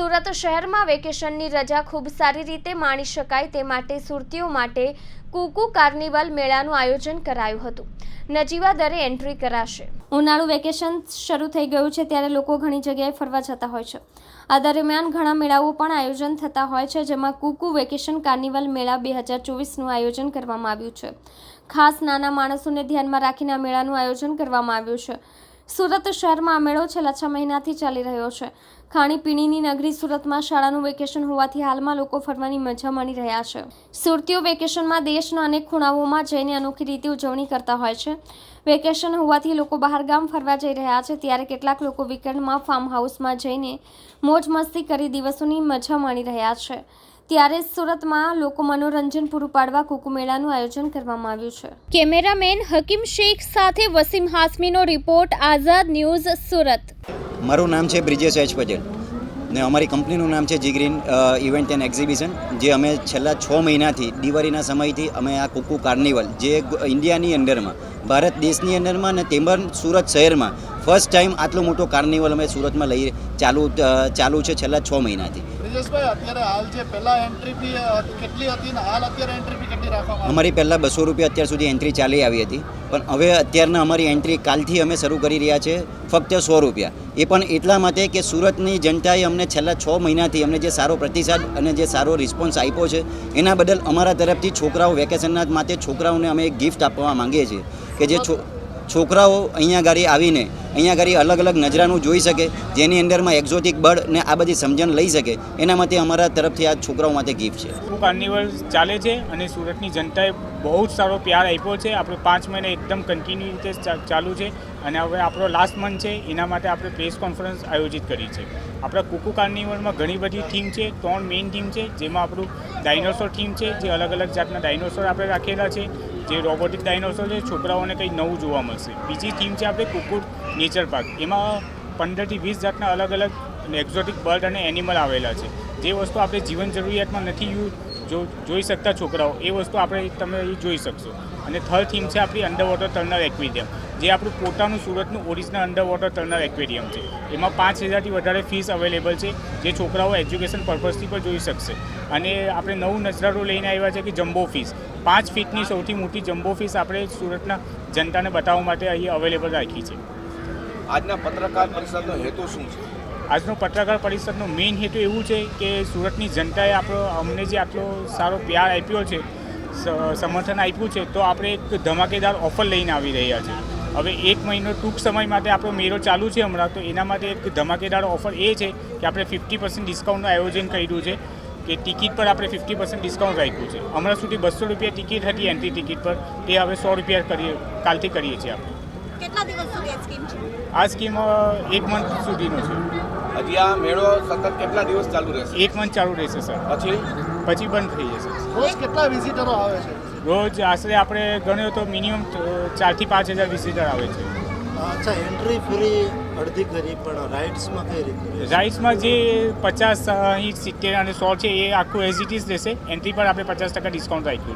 સુરત શહેરમાં વેકેશનની રજા ખૂબ સારી રીતે માણી શકાય તે માટે સુરતીઓ માટે કુકુ કાર્નિવલ મેળાનું આયોજન કરાયું હતું. નજીવા દરે એન્ટ્રી કરાશે. ઉનાળુ વેકેશન શરૂ થઈ ગયું છે ત્યારે લોકો ઘણી જગ્યાએ ફરવા જતા હોય છે. આ દરમિયાન ઘણા મેળાઓ પણ આયોજન થતા હોય છે, જેમાં કુકુ વેકેશન કાર્નિવલ મેળા 2024નું આયોજન કરવામાં આવ્યું છે. ખાસ નાના માણસોને ધ્યાનમાં રાખીને આ મેળાનું આયોજન કરવામાં આવ્યું છે. સુરત શહેરમાં આ મેળો છેલ્લા 6 મહિનાથી ચાલી રહ્યો છે. ખાણીપીણીની નગરી સુરતમાં શાળાનું વેકેશન હોવાથી હાલમાં લોકો ફરવાની મજા માણી રહ્યા છે. સુરતીઓ વેકેશનમાં દેશના અનેક ખૂણાઓમાં જઈને અનોખી રીતે ઉજવણી કરતા હોય છે. વેકેશન હોવાથી લોકો બહાર ગામ ફરવા જઈ રહ્યા છે, ત્યારે કેટલાક લોકો વીકેન્ડમાં ફાર્મ હાઉસમાં જઈને મોજ મસ્તી કરી દિવસોની મજા માણી રહ્યા છે. ત્યારે સુરતમાં લોકો મનોરંજન પૂરું પાડવા કુકુ મેળાનું આયોજન કરવામાં આવ્યું છે. કેમેરામેન હકીમ શેખ સાથે વસીમ હાસમીનો રિપોર્ટ, આઝાદ ન્યૂઝ, સુરત. મારું નામ છે બ્રિજેશ એચ પટેલ ને અમારી કંપનીનું નામ છે જીગ્રીન ઇવેન્ટ એન્ડ એક્ઝિબિશન, જે અમે છેલ્લા 6 મહિનાથી દિવાળીના સમયથી અમે આ કુકુ કાર્નિવલ, જે ઇન્ડિયાની અંદરમાં, ભારત દેશની અંદરમાં અને તેમજ સુરત શહેરમાં ફર્સ્ટ ટાઈમ આટલો મોટો કાર્નિવલ અમે સુરતમાં લઈ ચાલુ છે છેલ્લા 6 મહિનાથી. બ્રિજેશભાઈ, અત્યારે હાલ જે પહેલા એન્ટ્રી ફી કેટલી હતી ને હાલ અત્યારે એન્ટ્રી ફી કેટલી રાખવામાં અમારી પહેલાં 200 રૂપિયા અત્યાર સુધી એન્ટ્રી ચાલી આવી હતી, પણ હવે અત્યારના અમારી એન્ટ્રી કાલથી અમે શરૂ કરી રહ્યા છે ફક્ત 100 રૂપિયા. એ પણ એટલા માટે કે સુરતની જનતાએ અમને છેલ્લા 6 મહિનાથી અમને જે સારો પ્રતિસાદ અને જે સારો રિસ્પોન્સ આપ્યો છે એના બદલ અમારા તરફથી છોકરાઓ વેકેશનના માટે છોકરાઓને અમે એક ગિફ્ટ આપવા માંગીએ છીએ કે જે છોકરાઓ અહીંયા ગાડી આવીને અહીંયા ગાડી અલગ અલગ નજરાનું જોઈ શકે, જેની અંદરમાં એક્ઝોટિક બર્ડ ને આ બધી સમજણ લઈ શકે, એના માટે અમારા તરફથી આ છોકરાઓ માટે ગિફ્ટ છે. કુકુ કાર્નિવલ ચાલે છે અને સુરતની જનતાએ બહુ જ સારો પ્યાર આપ્યો છે. આપણે 5 મહિના એકદમ કન્ટિન્યુ રીતે ચાલુ છે અને હવે આપણો લાસ્ટ મંથ છે, એના માટે આપણે પ્રેસ કોન્ફરન્સ આયોજિત કરી છે. આપણા કુકુ કાર્નિવલમાં ઘણી બધી થીમ છે, 3 મેઇન થીમ છે, જેમાં આપણું ડાયનોસોર થીમ છે, જે અલગ અલગ જાતના ડાયનોસોર આપણે રાખેલા છે, જે રોબોટિક ડાયનોસોર છે, છોકરાઓને કંઈ નવું જોવા મળશે. બીજી થીમ છે આપણે કુકુ નેચર પાર્ક, એમાં 15 થી 20 જાતના અલગ અલગ એક્ઝોટિક બર્ડ અને એનિમલ આવેલા છે. જે વસ્તુ આપણે જીવન જરૂરિયાતમાં નથી જોઈ શકતા છોકરાઓ, એ વસ્તુ આપણે તમે જોઈ શકશો. અને થર્ડ થીમ છે આપણી અંડર વોટર ટર્નર એક્વેરિયમ, જે આપણું પોતાનું સુરતનું original under water Turner aquarium છે. એમાં 5000થી વધારે ફીસ અવેલેબલ છે, જે છોકરાઓ એજ્યુકેશન પર્પઝથી પણ જોઈ શકશે. અને આપણે નવું નજરારો લઈને આવ્યા છે કે જમ્બો ફીસ, 5 ફીટની સૌથી મોટી જમ્બો ફીસ આપણે સુરતના જનતાને બતાવવા માટે અહીં અવેલેબલ રાખી છે. આજના પત્રકાર પરિષદનો હેતુ શું છે? આજનો પત્રકાર પરિષદનો મેઇન હેતુ એવું છે કે સુરતની જનતાએ અમને જે આટલો સારો પ્યાર આપ્યો છે, સમર્થન આપ્યું છે, તો આપણે એક ધમાકેદાર ઓફર લઈને આવી રહ્યા છે. હવે 1 મહિનો ટૂંક સમય માટે આપણો મેળો ચાલુ છે હમણાં, તો એના માટે એક ધમાકેદાર ઓફર એ છે કે આપણે 50% ડિસ્કાઉન્ટનું આયોજન કર્યું છે, કે ટિકિટ પર આપણે 50% ડિસ્કાઉન્ટ રાખ્યું છે. હમણાં સુધી 200 રૂપિયા ટિકિટ હતી એન્ટ્રી ટિકિટ પર, તે હવે 100 રૂપિયા કાલથી કરીએ છીએ આપણે. કેટલા દિવસ સુધી આ સ્કીમ છે? આ સ્કીમ 1 મંથ સુધીનો છે. હજી આ મેળો સતત કેટલા દિવસ ચાલુ રહેશે? 1 મંથ ચાલુ રહેશે સર, પછી બંધ થઈ જશે. રોજ કેટલા વિઝિટરો આવે છે? રોજ આશરે આપણે ગણ્યો તો મિનિમમ 4 થી 5 હજાર વિઝિટર આવે છે. અચ્છા, એન્ટ્રી ફ્રી અડધી કરી, પણ રાઇડ્સમાં કઈ રીતે? રાઇડ્સમાં જે 50, 70 અને 100 છે, એ આખું એઝ ઇટ ઇઝ રહેશે. એન્ટ્રી પર આપણે 50% ડિસ્કાઉન્ટ રાખ્યું છે.